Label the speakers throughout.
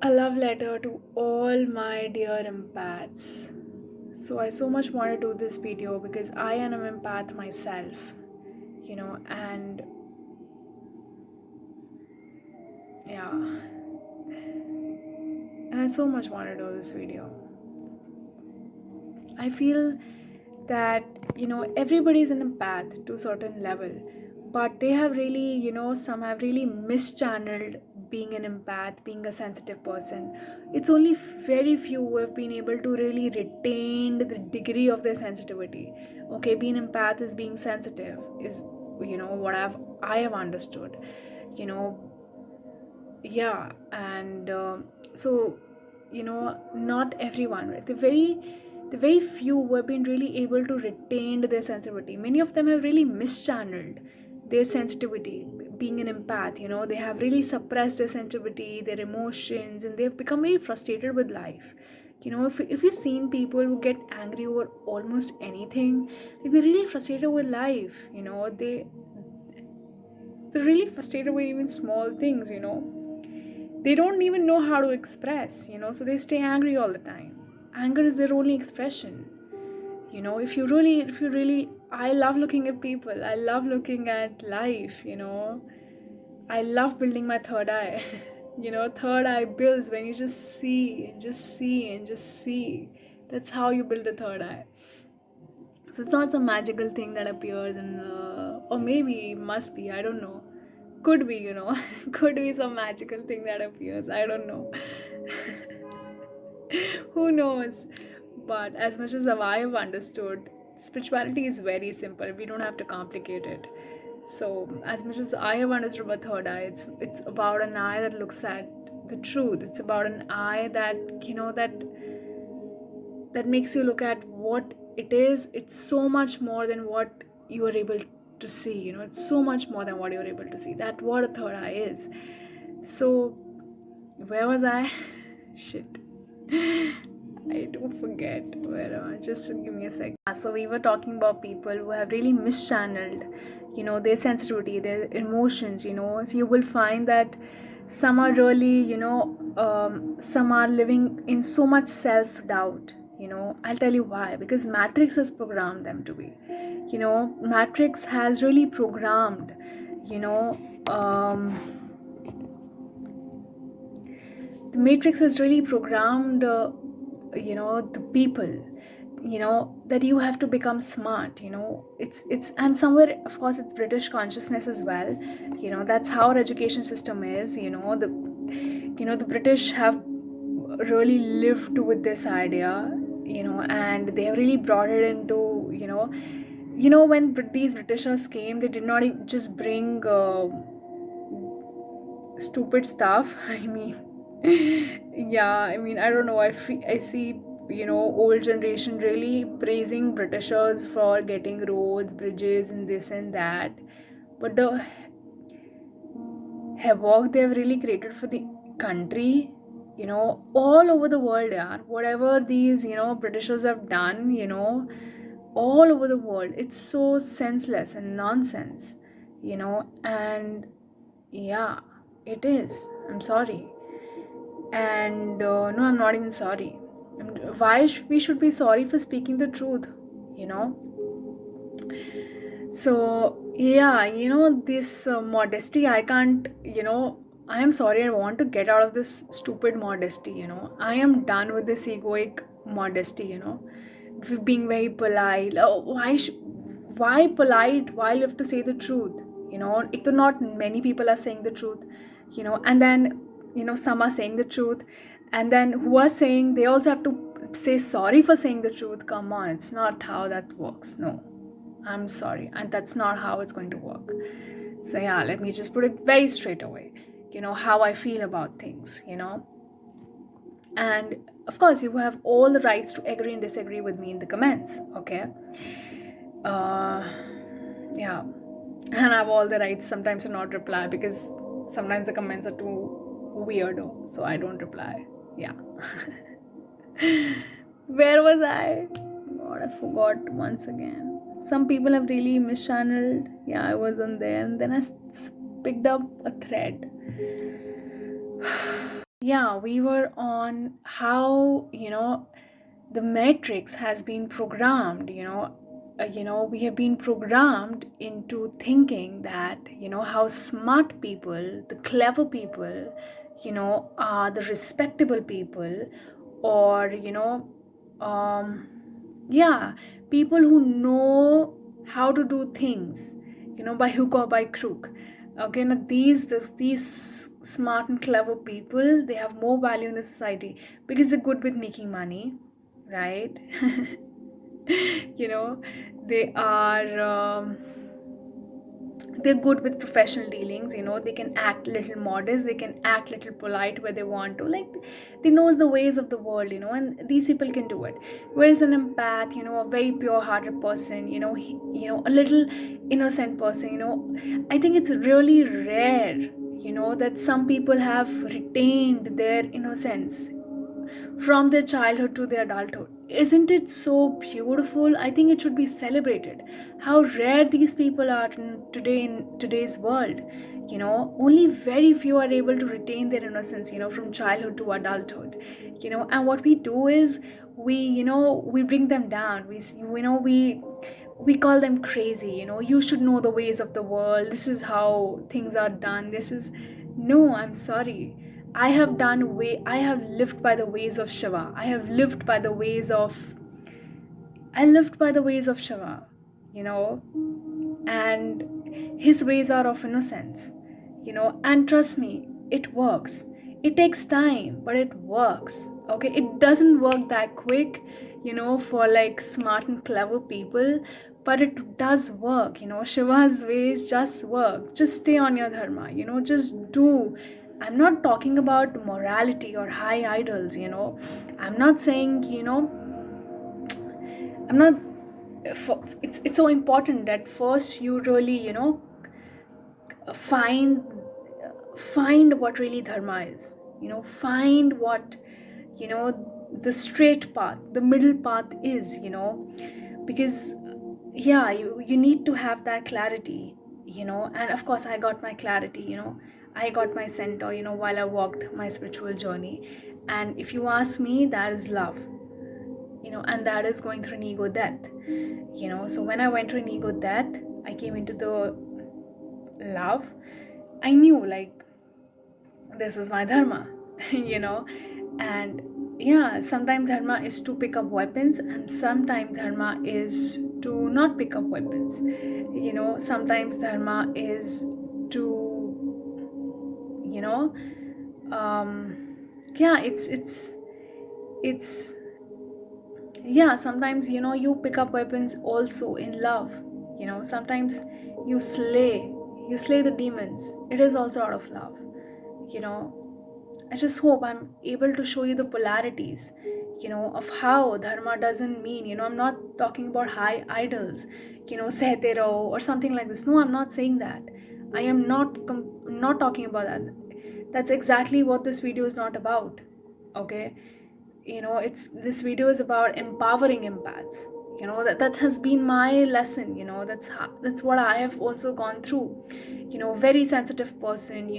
Speaker 1: A love letter to all my dear empaths. So, I so much want to do this video because I am an empath myself, and yeah, and I so much want to do this video. I feel that everybody is an empath to a certain level, but they have really, some have really mischanneled being an empath, being a sensitive person. It's only very few who have been able to really retain the degree of their sensitivity. Okay, being an empath is being sensitive, is what I have understood. You know, yeah, and so not everyone, right? The very few who have been really able to retain their sensitivity. Many of them have really mischanneled their sensitivity. Being an empath, they have really suppressed their sensitivity, their emotions, and they've become very frustrated with life. If you've seen people who get angry over almost anything, like they're really frustrated with life. They're really frustrated with even small things. They don't even know how to express, so they stay angry all the time. Anger is their only expression. If you really, I love looking at people, I love looking at life. I love building my third eye. Third eye builds when you just see and just see and just see. That's how you build the third eye. So it's not some magical thing that appears in, or maybe must be, I don't know. Could be, could be some magical thing that appears. I don't know. Who knows? But as much as I have understood, spirituality is very simple. We don't have to complicate it. So, as much as I have understood about third eye, it's about an eye that looks at the truth. It's about an eye that that makes you look at what it is. It's so much more than what you are able to see. It's so much more than what you're able to see. That what a third eye is. So, where was I? Shit. I do forget where am I. Just give me a sec. So we were talking about people who have really mischanneled, their sensitivity, their emotions. So you will find that some are really, some are living in so much self-doubt. I'll tell you why. Because Matrix has programmed them to be. Matrix has really programmed, you know, um, the Matrix has really programmed the people, that you have to become smart. It's and somewhere, of course, it's British consciousness as well. That's how our education system is. The British have really lived with this idea, and they have really brought it into, when these Britishers came, they did not just bring stupid stuff. I mean, yeah, I mean, I don't know. I see, old generation really praising Britishers for getting roads, bridges, and this and that. But the havoc they have really created for the country, all over the world, yeah. Whatever these, Britishers have done, all over the world, it's so senseless and nonsense, and yeah, it is. I'm sorry. And no, I'm not even sorry. Why we should be sorry for speaking the truth, you know? So, yeah, this modesty, I can't, I am sorry, I want to get out of this stupid modesty, I am done with this egoic modesty, being very polite. Oh, why polite while you have to say the truth? If not many people are saying the truth, and then, some are saying the truth, and then who are saying they also have to say sorry for saying the truth. Come on, it's not how that works. No, I'm sorry, and that's not how it's going to work. So yeah, let me just put it very straight away, how I feel about things, and of course you have all the rights to agree and disagree with me in the comments. Okay, uh yeah, and I have all the rights sometimes to not reply, because sometimes the comments are too weirdo, so I don't reply. Yeah. Where was I? God, I forgot once again. Some people have really mischanneled. Yeah, I was on there, and then I picked up a thread. yeah, we were on how, the matrix has been programmed, we have been programmed into thinking that, how smart people, the clever people, are the respectable people, or, um, yeah, people who know how to do things, by hook or by crook. Okay, now these smart and clever people, they have more value in the society because they're good with making money, right? you know they are they're good with professional dealings. They can act little modest, they can act little polite where they want to, like they knows the ways of the world, and these people can do it. Whereas an empath, a very pure hearted person, a little innocent person, I think it's really rare, that some people have retained their innocence from their childhood to their adulthood. Isn't it so beautiful? I think it should be celebrated. How rare these people are in today's world. Only very few are able to retain their innocence, from childhood to adulthood. And what we do is we bring them down. We call them crazy. You should know the ways of the world. This is how things are done. This is no, I'm sorry. I have lived by the ways of Shiva. I lived by the ways of Shiva, you know, and his ways are of innocence, and trust me, it works. It takes time, but it works. Okay, it doesn't work that quick, for like smart and clever people, but it does work. Shiva's ways just work. Just stay on your dharma, just do. I'm not talking about morality or high idols. I'm not saying, I'm not it's so important that first you really, find find what really dharma is. Find what, the straight path, the middle path is, because yeah, you need to have that clarity, and of course I got my clarity, I got my center, while I walked my spiritual journey. And if you ask me, that is love, and that is going through an ego death. So when I went through an ego death, I came into the love. I knew, like, this is my dharma. you know and yeah, sometimes dharma is to pick up weapons, and sometimes dharma is to not pick up weapons. Sometimes dharma is to, you know yeah, it's yeah, sometimes, you pick up weapons also in love. Sometimes you slay the demons, it is also out of love. you know I just hope I'm able to show you the polarities, of how dharma doesn't mean, I'm not talking about high idols, sehte raho or something like this. No, I'm not saying that. I am not talking about that. That's exactly what this video is not about. Okay, it's this video is about empowering empaths. That has been my lesson. That's what I have also gone through. Very sensitive person,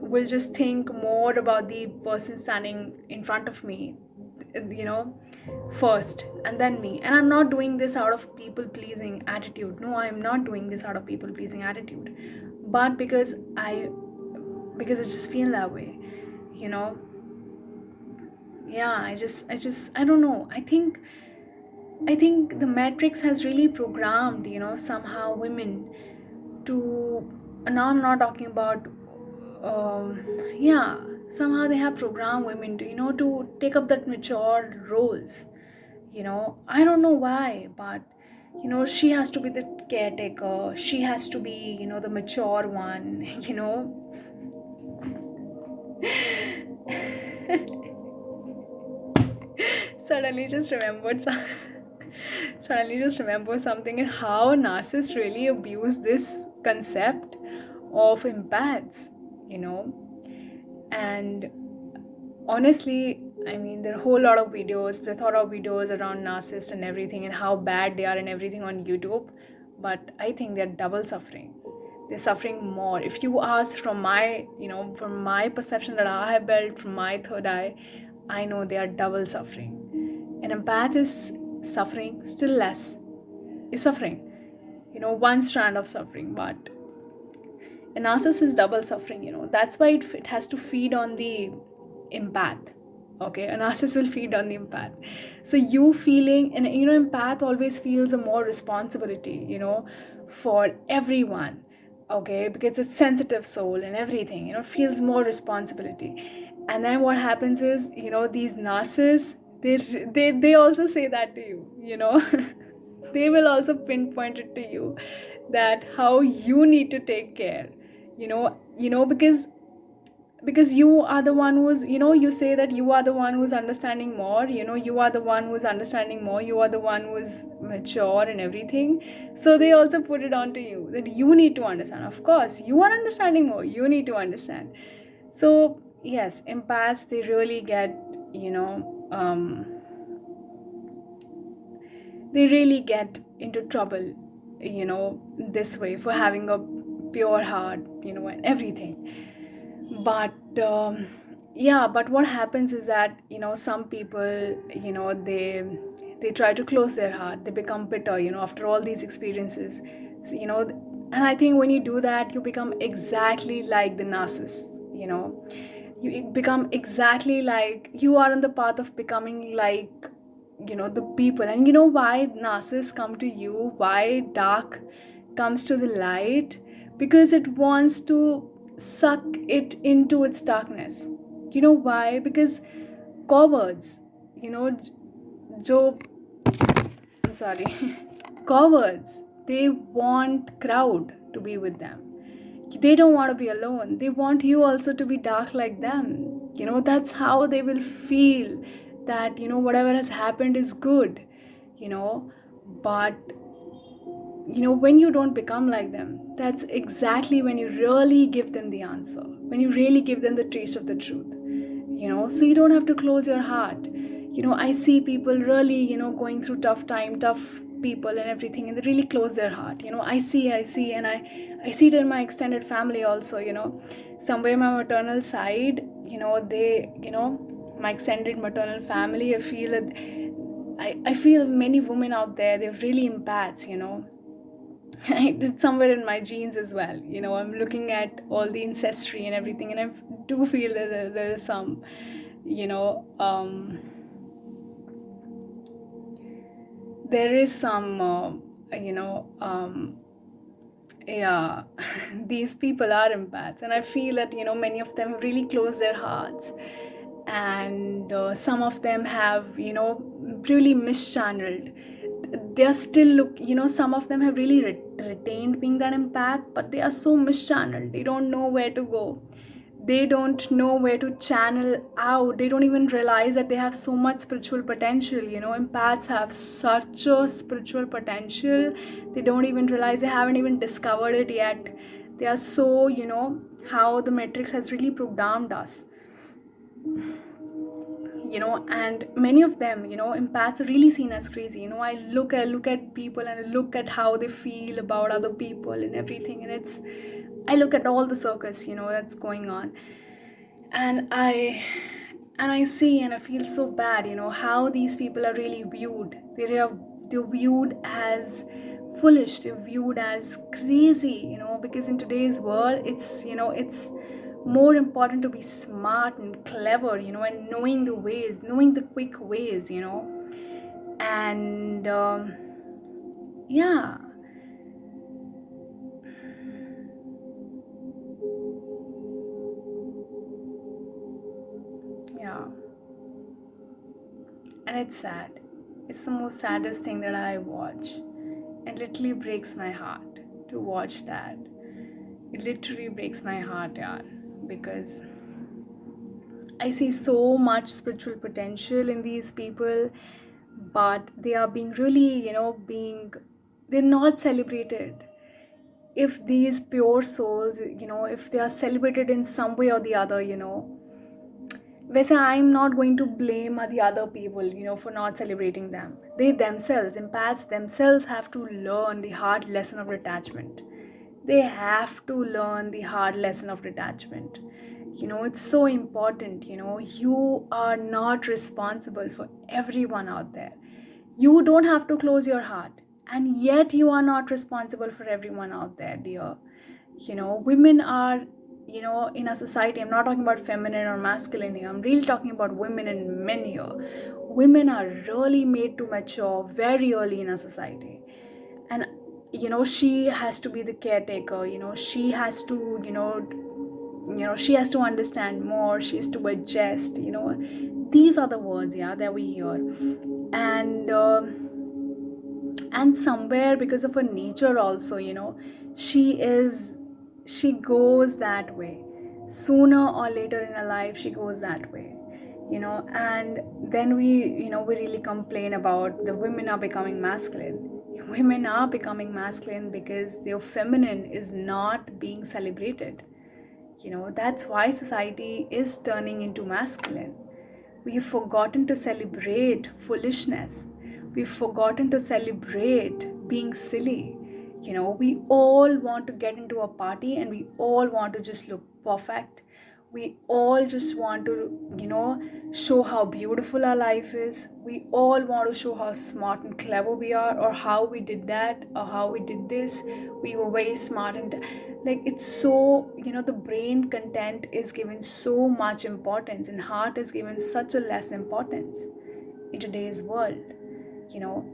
Speaker 1: will just think more about the person standing in front of me, you know first, and then me. And I'm not doing this out of people pleasing attitude. No, I'm not doing this out of people pleasing attitude, but because I just feel that way. you know yeah, I don't know. I think the matrix has really programmed, somehow women to. Now I'm not talking about, yeah, somehow they have programmed women to, to take up that mature roles. I don't know why, but she has to be the caretaker, she has to be, the mature one. suddenly just remembered some suddenly just remember something, and how narcissists really abuse this concept of empaths. you know and honestly, I mean, there are a whole lot of videos, plethora of videos around narcissists and everything, and how bad they are and everything on YouTube, but I think they're double suffering. They're suffering more. If you ask from my, from my perception that I have built from my third eye, I know they are double suffering. An empath is suffering still less, is suffering, one strand of suffering, but a narcissist is double suffering. That's why it has to feed on the empath. Okay, a narcissist will feed on the empath. So you feeling, and empath always feels a more responsibility, for everyone. Okay, because it's sensitive soul and everything, feels more responsibility. And then what happens is, these narcissists, they also say that to you, they will also pinpoint it to you, that how you need to take care, because you are the one who's, you say that you are the one who's understanding more, you are the one who's understanding more, you are the one who's mature and everything. So they also put it on to you that you need to understand. Of course, you are understanding more, you need to understand. So yes, empaths, they really get, they really get into trouble, this way, for having a pure heart, and everything. But yeah, but what happens is that, some people, they try to close their heart, they become bitter, after all these experiences. So, and I think when you do that, you become exactly like the narcissist, you become exactly like, you are on the path of becoming like, the people. And why narcissists come to you, why dark comes to the light? Because it wants to suck it into its darkness. Why? Because cowards, joe I'm sorry, cowards, they want crowd to be with them. They don't want to be alone, they want you also to be dark like them. That's how they will feel that, whatever has happened is good. you know but when you don't become like them, that's exactly when you really give them the answer, when you really give them the taste of the truth. So you don't have to close your heart. I see people really, going through tough people and everything, and they really close their heart. I see, and I see it in my extended family also. Somewhere my maternal side, they, my extended maternal family, I feel that I feel many women out there, they're really empaths. It's somewhere in my genes as well. I'm looking at all the ancestry and everything, and I do feel that there is some, you know, there is some, you know, yeah, these people are empaths, and I feel that, many of them really close their hearts, and some of them have, really mischanneled. They are still some of them have really retained being that empath, but they are so mischanneled, they don't know where to go, they don't know where to channel out, they don't even realize that they have so much spiritual potential. Empaths have such a spiritual potential, they don't even realize, they haven't even discovered it yet. They are so, how the matrix has really programmed us. And many of them, empaths are really seen as crazy. I look at people, and I look at how they feel about other people and everything, and I look at all the circus, that's going on, and I see and I feel so bad, how these people are really viewed. They're viewed as foolish, they're viewed as crazy, because in today's world, it's more important to be smart and clever, and knowing the ways, knowing the quick ways, and yeah, yeah. And it's sad. It's the most saddest thing that I watch. It literally breaks my heart to watch that. It literally breaks my heart, yeah, because I see so much spiritual potential in these people, but they are being really, they're not celebrated. If these pure souls, if they are celebrated in some way or the other, Vesa, I'm not going to blame the other people, for not celebrating them. They themselves, empaths themselves, have to learn the hard lesson of detachment. they have to learn the hard lesson of detachment. It's so important. You are not responsible for everyone out there. You don't have to close your heart, and yet you are not responsible for everyone out there, dear. Women are, in a society, I'm not talking about feminine or masculine here, I'm really talking about women and men here. Women are really made to mature very early in a society. And she has to be the caretaker. She has to, she has to understand more, she has to adjust. These are the words, yeah, that we hear. And somewhere, because of her nature also, she is she goes that way. Sooner or later in her life, she goes that way. And then we really complain about the women are becoming masculine. Women are becoming masculine because their feminine is not being celebrated. That's why society is turning into masculine. We've forgotten to celebrate foolishness. We've forgotten to celebrate being silly. We all want to get into a party and we all want to just look perfect. We all just want to, show how beautiful our life is. We all want to show how smart and clever we are, or how we did that, or how we did this. We were very smart, and like, it's so, the brain content is given so much importance and heart is given such a less importance in today's world. you know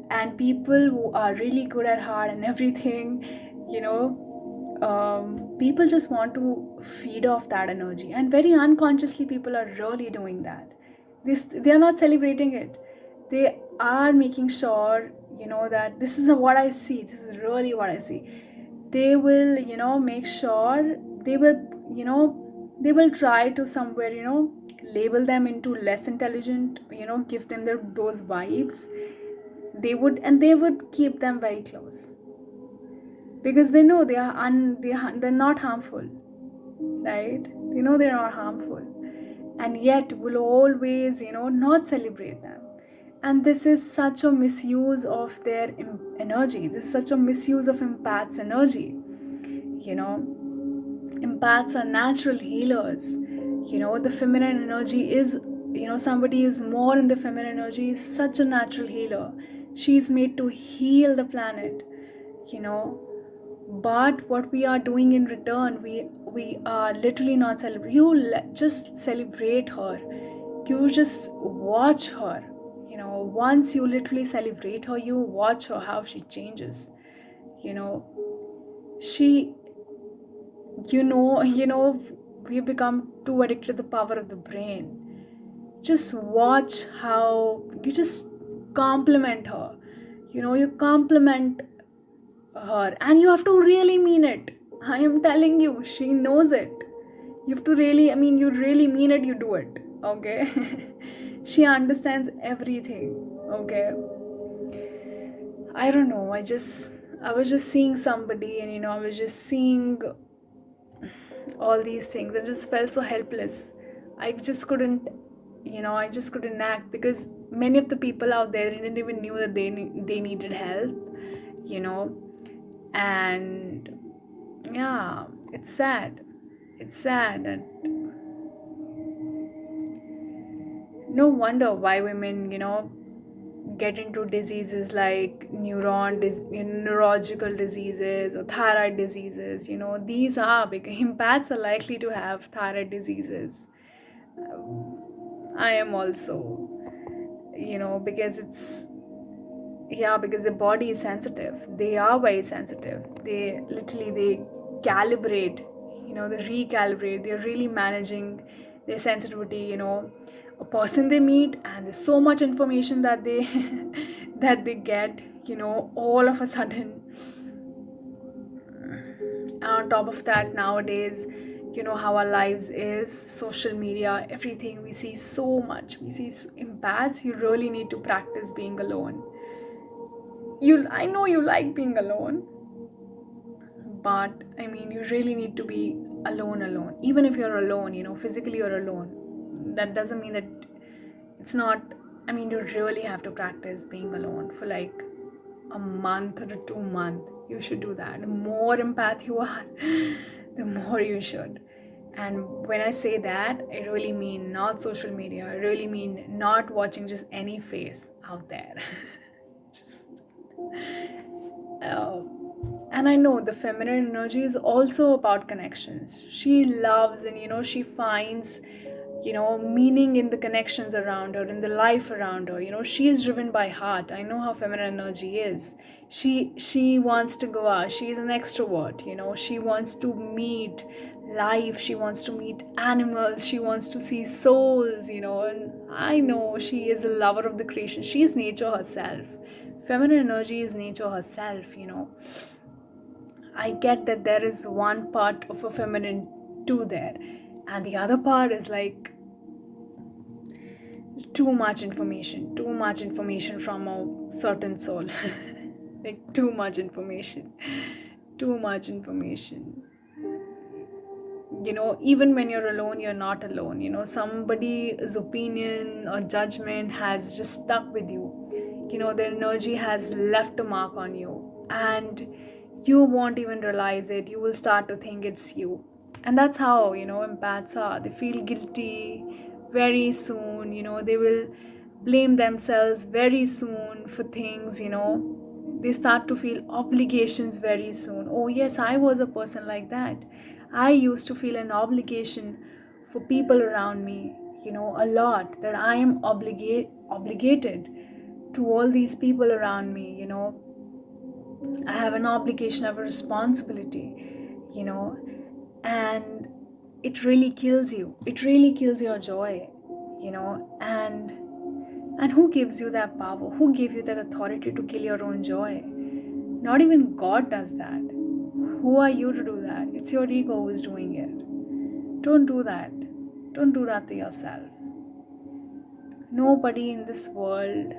Speaker 1: and people who are really good at heart and everything, people just want to feed off that energy, and very unconsciously people are really doing that. They are not celebrating it. They are making sure, that this is what I see, this is really what I see. They will, make sure, they will, they will try to somewhere, label them into less intelligent, give them those vibes. They would keep them very close, because they know they're not harmful, right? They know they're not harmful, and yet will always, not celebrate them. And this is such a misuse of their energy. This is such a misuse of empaths energy. you know Empaths are natural healers. The feminine energy is, somebody is more in the feminine energy is such a natural healer. She's made to heal the planet. you know but what we are doing in return, we are literally not celebrating. Just celebrate her. You just watch her. Once you literally celebrate her, you watch her, how she changes. you know she we become too addicted to the power of the brain. Just watch how you just compliment her. You compliment her, and you have to really mean it. I am telling you, she knows it. You have to really, you really mean it, you do it. Okay. She understands everything. Okay. I don't know, I was just seeing somebody, and I was just seeing all these things. I just felt so helpless. I just couldn't act, because many of the people out there didn't even knew that they needed help. you know and yeah, it's sad that no wonder why women, get into diseases like neurological diseases or thyroid diseases. These are big empaths are likely to have thyroid diseases. I am also, because because the body is sensitive. They are very sensitive. They calibrate, they recalibrate. They're really managing their sensitivity. A person they meet, and there's so much information that they that they get, all of a sudden. And on top of that, nowadays, how our lives is, social media, everything. We see so much. We see empaths. You really need to practice being alone. I know you like being alone, but you really need to be alone. Even if you're alone, physically you're alone, that doesn't mean that it's not. You really have to practice being alone for like a month or 2 months. You should do that. The more empath you are, the more you should. And when I say that, I really mean not social media. I really mean not watching just any face out there. uh, and I know the feminine energy is also about connections. She loves, and she finds meaning in the connections around her, in the life around her. She is driven by heart. I know how feminine energy is. She wants to go out. She is an extrovert. She wants to meet life. She wants to meet animals. She wants to see souls. And I know she is a lover of the creation. She is nature herself. Feminine energy is nature herself. I get that there is one part of a feminine too there, and the other part is like too much information from a certain soul. Like too much information. Even when you're alone, you're not alone. Somebody's opinion or judgment has just stuck with you. Their energy has left a mark on you, and you won't even realize it. You will start to think it's you. And that's how empaths are. They feel guilty very soon. They will blame themselves very soon for things. They start to feel obligations very soon. Oh yes, I was a person like that. I used to feel an obligation for people around me, a lot, that I am obligated to all these people around me. I have an obligation, I have a responsibility, you know, and it really kills you. It really kills your joy, and who gives you that power? Who gave you that authority to kill your own joy? Not even God does that. Who are you to do that? It's your ego who is doing it. Don't do that. Don't do that to yourself. Nobody in this world,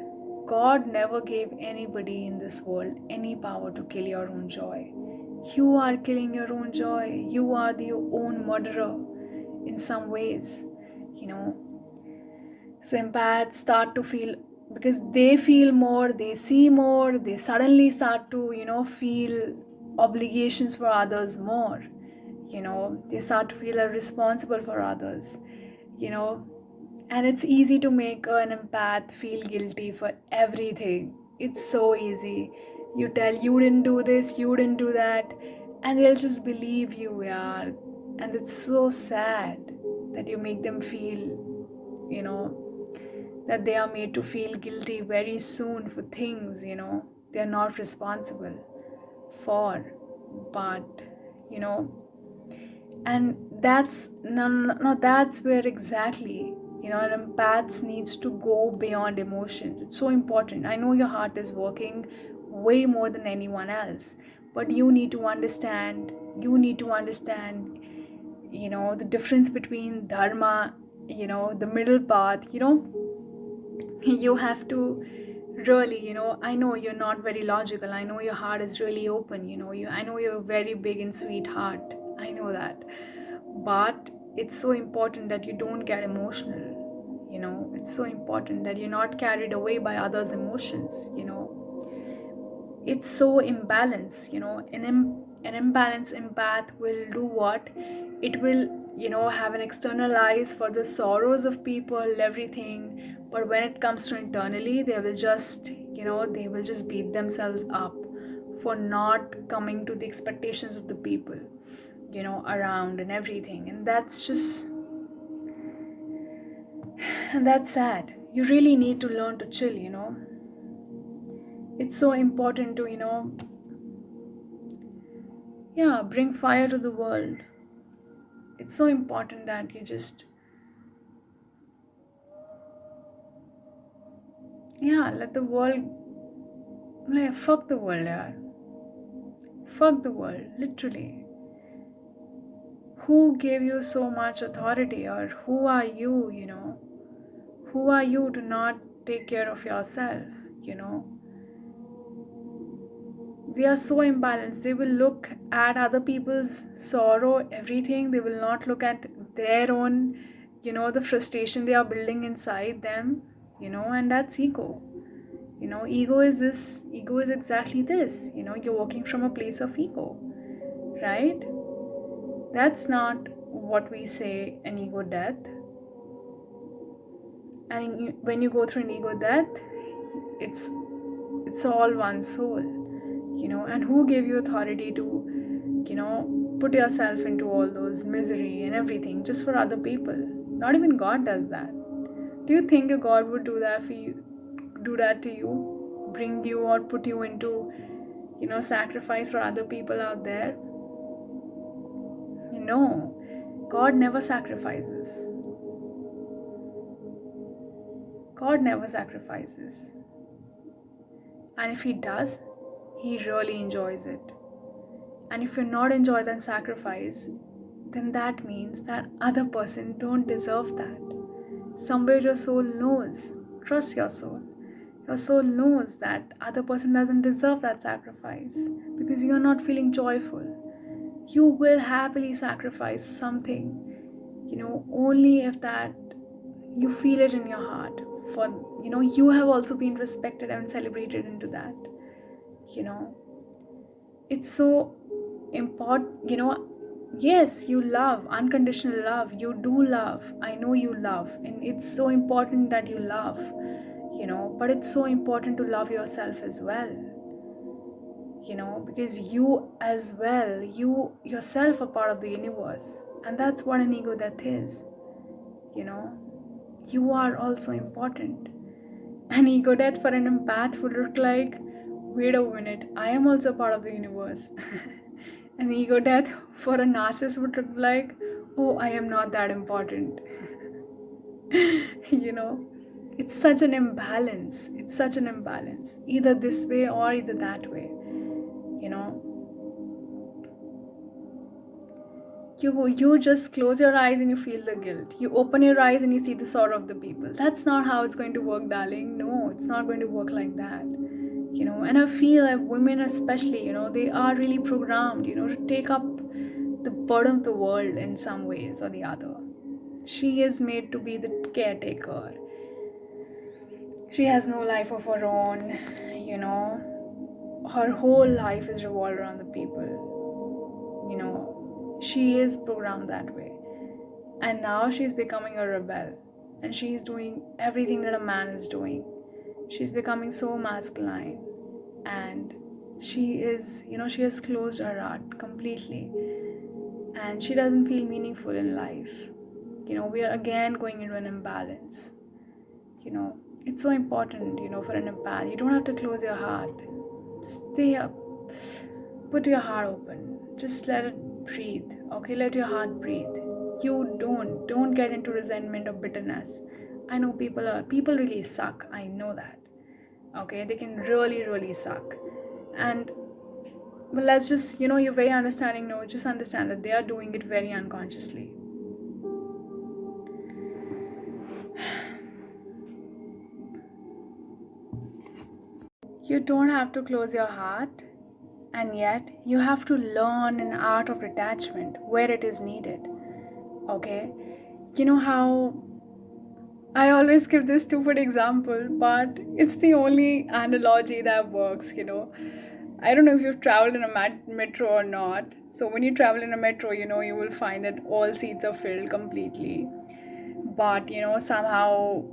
Speaker 1: God never gave anybody in this world any power to kill your own joy. You are killing your own joy. You are the own murderer in some ways, you know. So empaths start to feel, because they feel more, they see more, they suddenly start to, feel obligations for others more. They start to feel responsible for others, you know. And it's easy to make an empath feel guilty for everything. It's so easy. You tell you didn't do this, you didn't do that, and they'll just believe you, yeah. And it's so sad that you make them feel, that they are made to feel guilty very soon for things, they're not responsible for. But, you know, and that's no, that's where exactly an empath needs to go beyond emotions. It's so important. I know your heart is working way more than anyone else, but you need to understand the difference between dharma, the middle path. You have to really, I know you're not very logical. I know your heart is really open. I know you're a very big and sweet heart. I know that. But it's so important that you don't get emotional. It's so important that you're not carried away by others' emotions. It's so imbalanced. An imbalanced empath will do what? It will have an external eyes for the sorrows of people, everything. But when it comes to internally, they will just beat themselves up for not coming to the expectations of the people around and everything. And that's sad. You really need to learn to chill. It's so important to yeah, bring fire to the world. It's so important that you just, yeah, let the world, like, fuck the world, yeah. Fuck the world, literally. Who gave you so much authority, or who are you to not take care of yourself? you know they are so imbalanced. They will look at other people's sorrow, everything. They will not look at their own, the frustration they are building inside them. And that's ego. Ego is this, ego is exactly this. You're working from a place of ego, right? That's not what we say an ego death. And when you go through an ego death, it's it's all one soul. And who gave you authority to put yourself into all those misery and everything just for other people? Not even God does that. Do you think a God would do that for you, do that to you, bring you or put you into sacrifice for other people out there? No, God never sacrifices. God never sacrifices. And if he does, he really enjoys it. And if you not enjoy that sacrifice, then that means that other person don't deserve that. Somewhere your soul knows. Trust your soul. Your soul knows that other person doesn't deserve that sacrifice because you're not feeling joyful. You will happily sacrifice something, only if that you feel it in your heart. For you have also been respected and celebrated into that. You know, it's so important. Yes, you love, unconditional love. You do love. I know you love, and it's so important that you love. But it's so important to love yourself as well. Because you as well, you yourself are part of the universe, and that's what an ego death is. you know you are also important. An ego death for an empath would look like, wait a minute, I am also part of the universe. An ego death for a narcissist would look like, oh, I am not that important. you know it's such an imbalance. It's such an imbalance, either this way or either that way. you know you just close your eyes and you feel the guilt. You open your eyes and you see the sorrow of the people. That's not how it's going to work, darling. No, it's not going to work like that. And I feel like women especially, they are really programmed, to take up the burden of the world in some ways or the other. She is made to be the caretaker. She has no life of her own. Her whole life is revolved around the people. She is programmed that way. And now she's becoming a rebel. And she's doing everything that a man is doing. She's becoming so masculine. And she has closed her heart completely. And she doesn't feel meaningful in life. We are again going into an imbalance. It's so important, for an empath. You don't have to close your heart. Stay up. Put your heart open. Just let it breathe. Okay, let your heart breathe. You don't get into resentment or bitterness. I know people really suck. I know that. Okay, they can really, really suck. And well, let's just, you're very understanding. No, just understand that they are doing it very unconsciously. You don't have to close your heart, and yet you have to learn an art of detachment where it is needed. Okay, you know how I always give this stupid example, but it's the only analogy that works. I don't know if you've traveled in a metro or not. So when you travel in a metro, you will find that all seats are filled completely. But somehow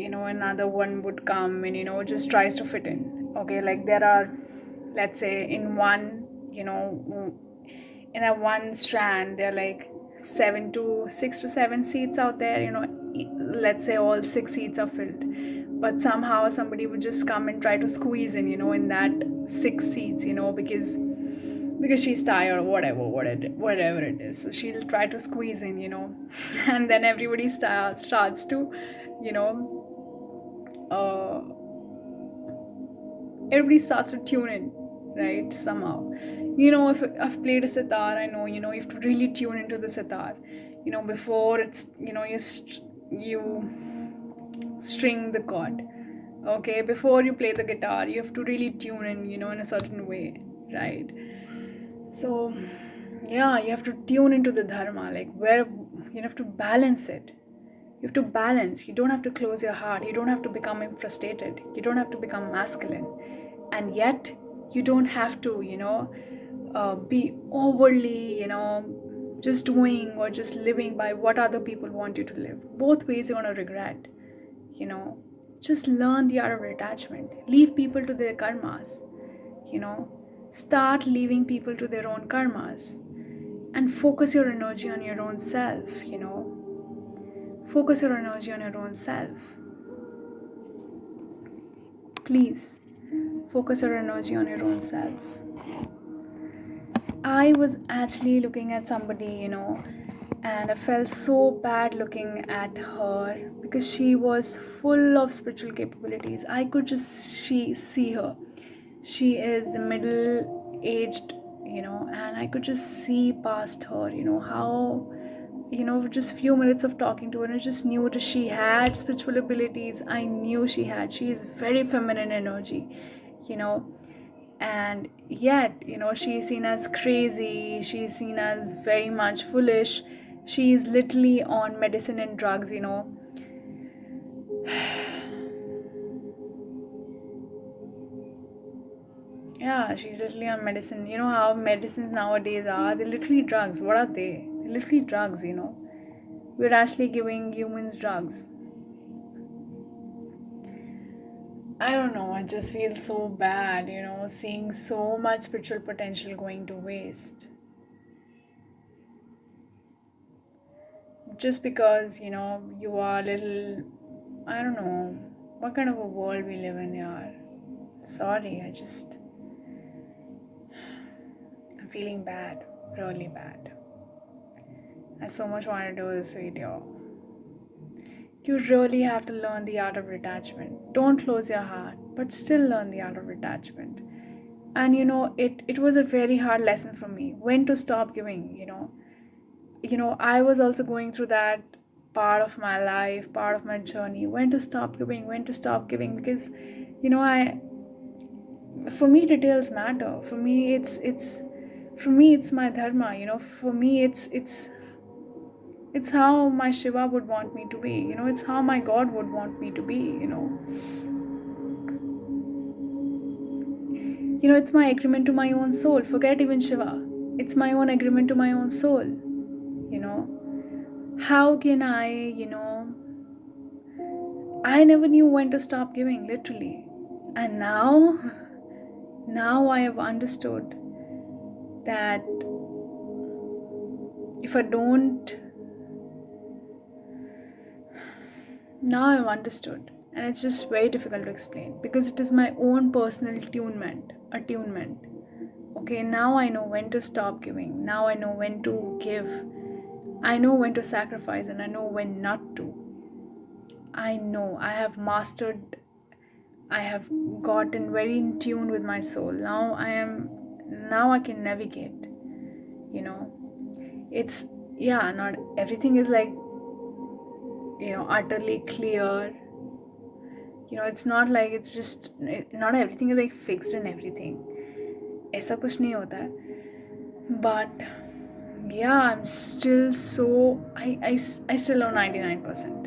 Speaker 1: another one would come and just tries to fit in. Okay, like there are, let's say, in a one strand there are like 6 to 7 seats out there. Let's say all 6 seats are filled, but somehow somebody would just come and try to squeeze in in that 6 seats, because she's tired or whatever it is. So she'll try to squeeze in, and then everybody starts to you know uh, everybody starts to tune in, right? Somehow, if I've played a sitar, I know, you have to really tune into the sitar, before it's, you string the chord. Okay, before you play the guitar, you have to really tune in, in a certain way, right? So yeah, you have to tune into the dharma, like where you have to balance it. You have to balance. You don't have to close your heart. You don't have to become frustrated. You don't have to become masculine. And yet, you don't have to, be overly, just doing or just living by what other people want you to live. Both ways you're going to regret, you know. Just learn the art of detachment. Leave people to their karmas, you know. Start leaving people to their own karmas and focus your energy on your own self, Focus your energy on your own self. Please focus your energy on your own self. I was actually looking at somebody, and I felt so bad looking at her because she was full of spiritual capabilities. I could just see her. She is middle aged, and I could just see past her, how, just few minutes of talking to her, and I just knew that she had spiritual abilities. I knew she had. She is very feminine energy, you know and yet, she's seen as crazy, she's seen as very much foolish. She's literally on medicine and drugs. Yeah, she's literally on medicine. You know how medicines nowadays are? They're literally drugs. What are they? They're literally drugs. We're actually giving humans drugs. I don't know, I just feel so bad, seeing so much spiritual potential going to waste. Just because, you are a little, I don't know what kind of a world we live in here. Sorry, I'm feeling bad, really bad. I so much want to do this video. You really have to learn the art of detachment. Don't close your heart, but still learn the art of detachment. And it was a very hard lesson for me. When to stop giving. I was also going through that part of my life, part of my journey. When to stop giving, when to stop giving, because I for me details matter. For me it's my dharma. For me it's how my Shiva would want me to be. It's how my God would want me to be. It's my agreement to my own soul. Forget even Shiva. It's my own agreement to my own soul. you know how can I never knew when to stop giving, literally. And now I have understood that if I don't, now I've understood. And it's just very difficult to explain because it is my own personal attunement. Okay, now I know when to stop giving. Now I know when to give. I know when to sacrifice and I know when not to. I know I have mastered, I have gotten very in tune with my soul. Now I can navigate. You know, it's, yeah, not everything is like, utterly clear. It's not like it's just, not everything is like fixed and everything. ऐसा कुछ नहीं होता है. But yeah, I'm still so, I still know 99%.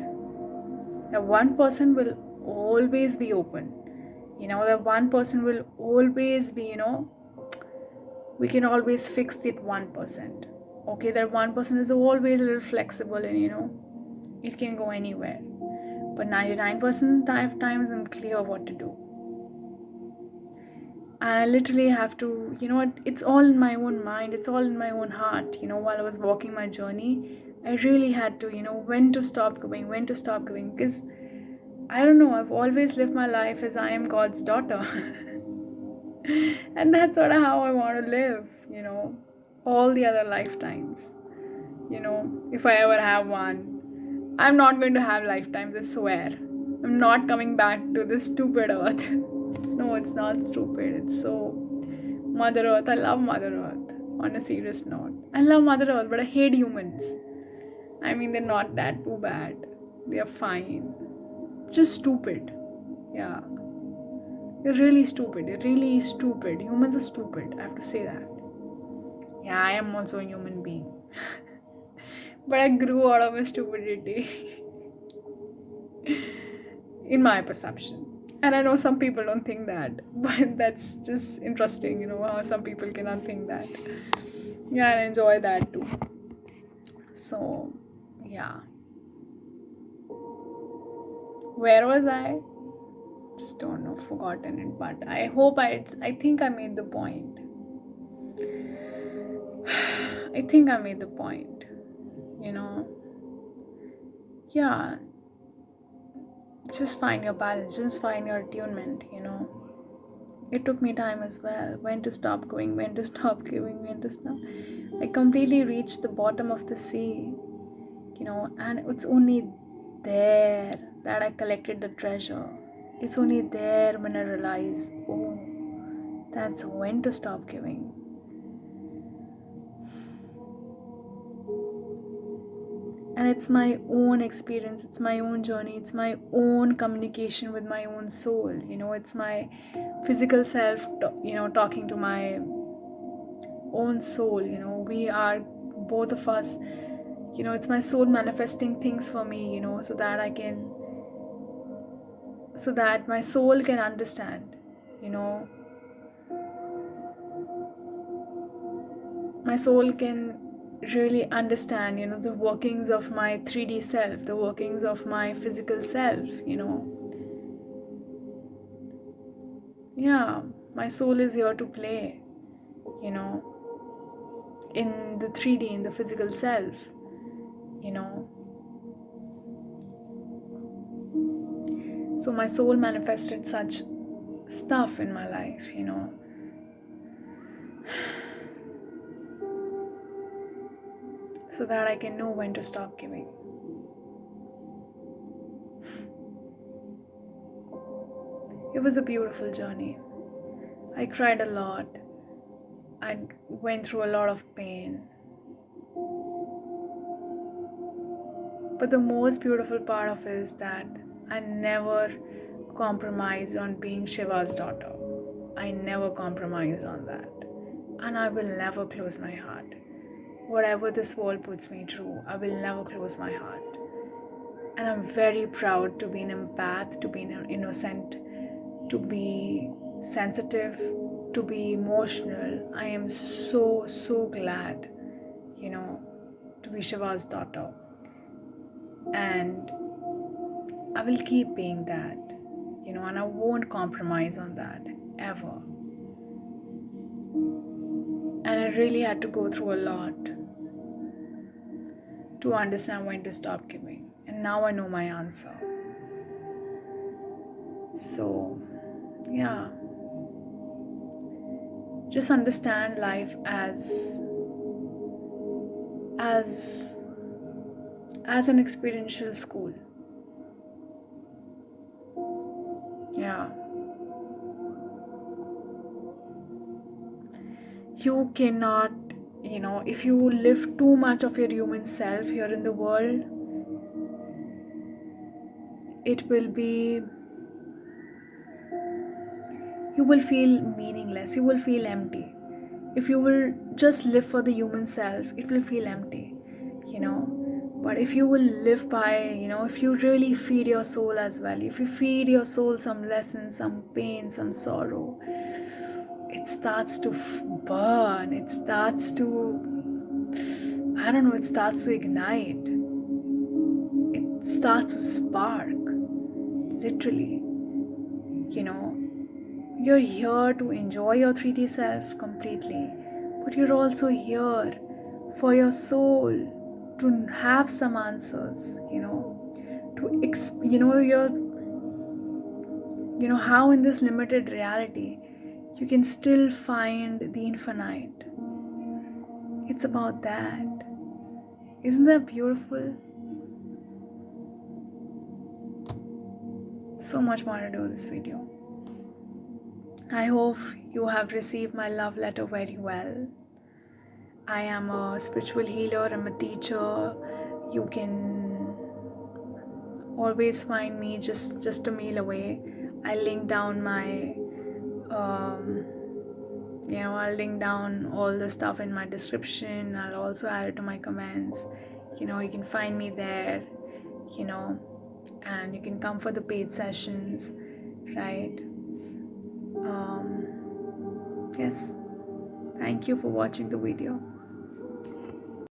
Speaker 1: That 1% will always be open. That 1% will always be, we can always fix that 1%. Okay, that 1% is always a little flexible and, it can go anywhere. But 99% of times I'm clear what to do. And I literally have to, it's all in my own mind, it's all in my own heart. While I was walking my journey, I really had to, when to stop giving, because I don't know, I've always lived my life as I am God's daughter. And that's sort of how I want to live, all the other lifetimes. If I ever have one, I'm not going to have lifetimes, I swear. I'm not coming back to this stupid earth. No, it's not stupid. It's so Mother Earth. I love Mother Earth. On a serious note, I love Mother Earth, but I hate humans. I mean, they're not that too bad. They're fine. Just stupid. Yeah. They're really stupid. They're really stupid. Humans are stupid. I have to say that. Yeah, I am also a human being. But I grew out of my stupidity. in my perception. And I know some people don't think that, but that's just interesting, how some people cannot think that. Yeah, and enjoy that too. So, yeah. Where was I? Just don't know, forgotten it, but I think I made the point. I think I made the point, you know. Yeah, just find your balance, just find your attunement. It took me time as well. When to stop going, when to stop giving, when to stop. I completely reached the bottom of the sea, and it's only there that I collected the treasure. It's only there when I realized, oh, that's when to stop giving. And it's my own experience, it's my own journey, it's my own communication with my own soul. It's my physical self, talking to my own soul. We are both of us. It's my soul manifesting things for me, so that my soul can understand. You know, my soul can really understand, the workings of my 3D self, the workings of my physical self. Yeah, my soul is here to play, you know, in the 3D, in the physical self. So my soul manifested such stuff in my life, so that I can know when to stop giving. It was a beautiful journey. I cried a lot. I went through a lot of pain. But the most beautiful part of it is that I never compromised on being Shiva's daughter. I never compromised on that. And I will never close my heart. Whatever this world puts me through, I will never close my heart. And I'm very proud to be an empath, to be an innocent, to be sensitive, to be emotional. I am so, so glad, to be Shiva's daughter. And I will keep being that, and I won't compromise on that ever. And I really had to go through a lot to understand when to stop giving. And now I know my answer. So, yeah, just understand life as as an experiential school. Yeah. You cannot, if you live too much of your human self here in the world, it will be, you will feel meaningless, you will feel empty. If you will just live for the human self, it will feel empty. But if you will live by, if you really feed your soul as well, if you feed your soul some lessons, some pain, some sorrow, it starts to burn, it starts to, I don't know, it starts to ignite, it starts to spark, literally. you know you're here to enjoy your 3D self completely, but you're also here for your soul to have some answers, how in this limited reality you can still find the infinite. It's about that. Isn't that beautiful? So much more to do this video. I hope you have received my love letter very well. I am a spiritual healer, I'm a teacher. You can always find me just a mail away. I'll link down my I'll link down all the stuff in my description. I'll also add it to my comments. You can find me there, you know and you can come for the paid sessions, right? Yes, thank you for watching the video.